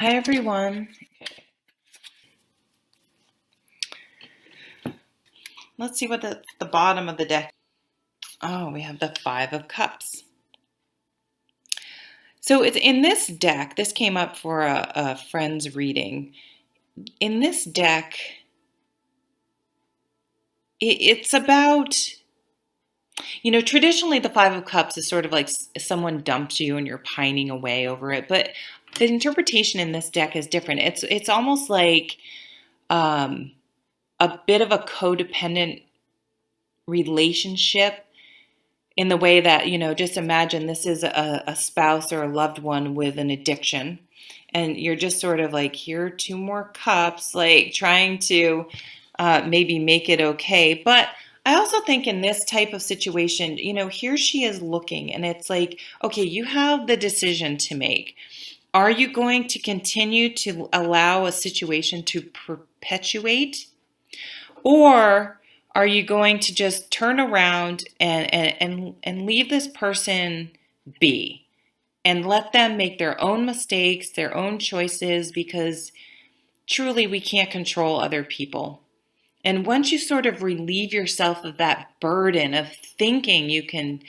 Hi, everyone. Let's see what the bottom of the deck. Oh, we have the Five of Cups. So it's in this deck. This came up for a friend's reading. In this deck, it's about, traditionally the Five of Cups is sort of like someone dumped you and you're pining away over it. But the interpretation in this deck is different. It's almost like a bit of a codependent relationship, in the way that, just imagine this is a spouse or a loved one with an addiction. And you're just sort of like, here are two more cups, like trying to maybe make it okay. But I also think in this type of situation, here she is looking, and it's like, okay, you have the decision to make. Are you going to continue to allow a situation to perpetuate? Or are you going to just turn around and leave this person be and let them make their own mistakes, their own choices, because truly we can't control other people. And once you sort of relieve yourself of that burden of thinking you can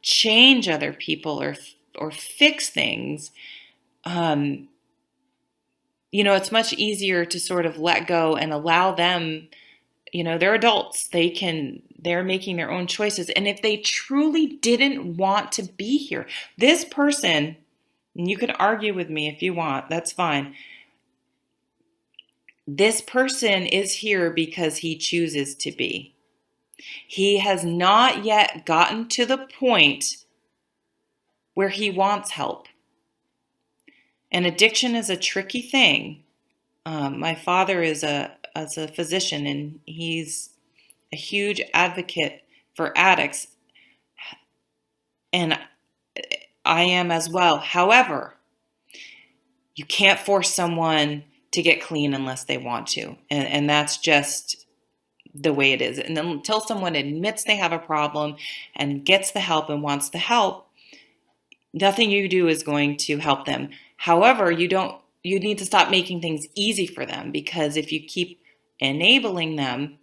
change other people or fix things, it's much easier to sort of let go and allow them. They're adults. They're making their own choices. And if they truly didn't want to be here, this person, and you can argue with me if you want, that's fine. This person is here because he chooses to be. He has not yet gotten to the point where he wants help. And addiction is a tricky thing. My father is a physician, and he's a huge advocate for addicts, and I am as well. However, you can't force someone to get clean unless they want to, and that's just the way it is. And then until someone admits they have a problem and gets the help and wants the help, nothing you do is going to help them. However, you need to stop making things easy for them, because if you keep enabling them,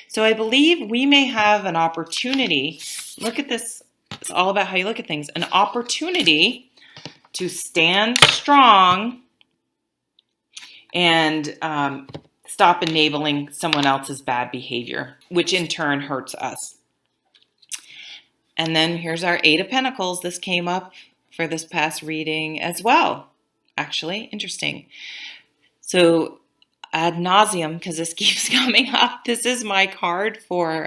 so I believe we may have an opportunity. Look at this. It's all about how you look at things. An opportunity to stand strong and stop enabling someone else's bad behavior, which in turn hurts us. And then here's our Eight of Pentacles. This came up for this past reading as well. Actually, interesting. So ad nauseum, because this keeps coming up, this is my card for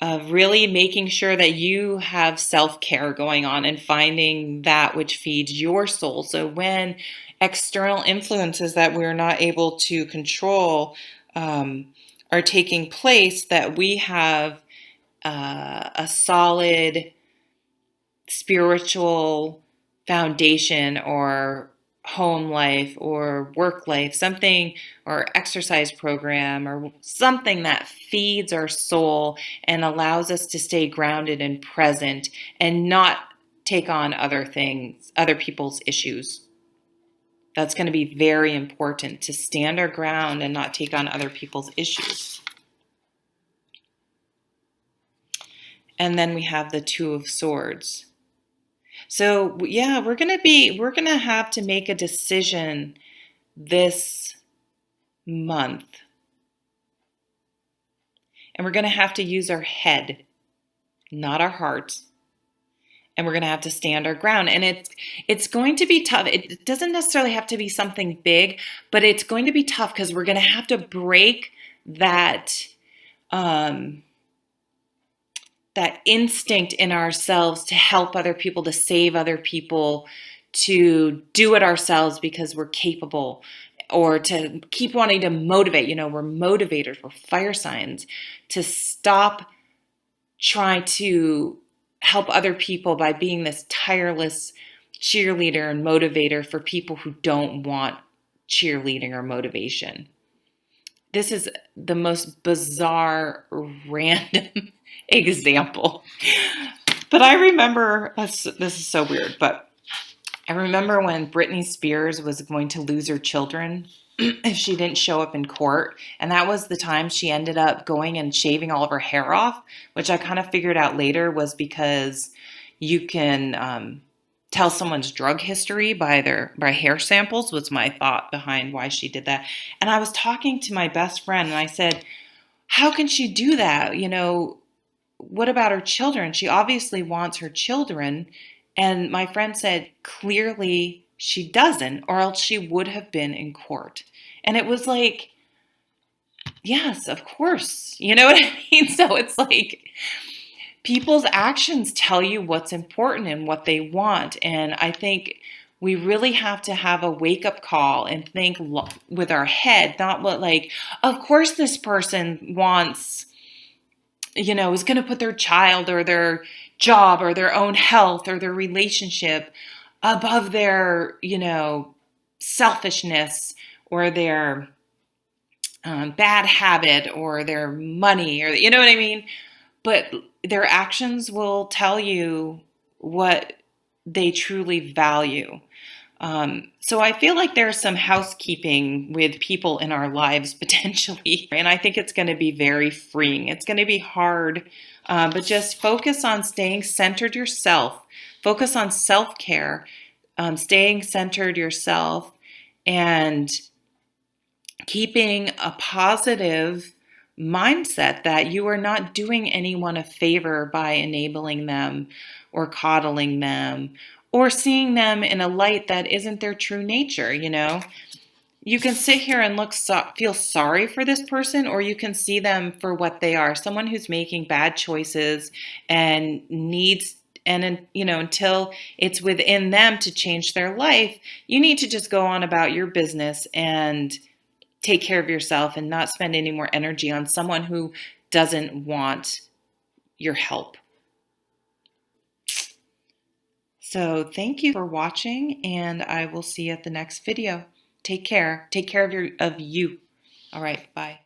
really making sure that you have self-care going on and finding that which feeds your soul. So when external influences that we're not able to control are taking place, that we have a solid spiritual foundation or home life or work life, something, or exercise program or something that feeds our soul and allows us to stay grounded and present and not take on other things, other people's issues. That's going to be very important, to stand our ground and not take on other people's issues. And then we have the Two of Swords. So yeah, we're going to have to make a decision this month. And we're going to have to use our head, not our hearts. And we're going to have to stand our ground. And it's going to be tough. It doesn't necessarily have to be something big, but it's going to be tough because we're going to have to break that that instinct in ourselves to help other people, to save other people, to do it ourselves because we're capable, or to keep wanting to motivate. We're motivators, we're fire signs, to stop trying to help other people by being this tireless cheerleader and motivator for people who don't want cheerleading or motivation. This is the most bizarre, random example. But I remember, this is so weird, but I remember when Britney Spears was going to lose her children if she didn't show up in court. And that was the time she ended up going and shaving all of her hair off, which I kind of figured out later was because you can tell someone's drug history by hair samples, was my thought behind why she did that. And I was talking to my best friend and I said, how can she do that? What about her children? She obviously wants her children. And my friend said, clearly she doesn't, or else she would have been in court. And it was like, yes, of course. You know what I mean? So it's like people's actions tell you what's important and what they want. And I think we really have to have a wake up call and think with our head, not what like, of course this person wants, is going to put their child or their job or their own health or their relationship above their, selfishness or their bad habit or their money, or you know what I mean? But their actions will tell you what they truly value. So I feel like there's some housekeeping with people in our lives potentially, and I think it's going to be very freeing. It's going to be hard, but just focus on staying centered yourself. Focus on self-care, staying centered yourself, and keeping a positive mindset that you are not doing anyone a favor by enabling them or coddling them or seeing them in a light that isn't their true nature. You can sit here and feel sorry for this person, or you can see them for what they are, someone who's making bad choices and needs, and until it's within them to change their life, you need to just go on about your business and take care of yourself and not spend any more energy on someone who doesn't want your help. So thank you for watching, and I will see you at the next video. Take care. Take care of you. All right, bye.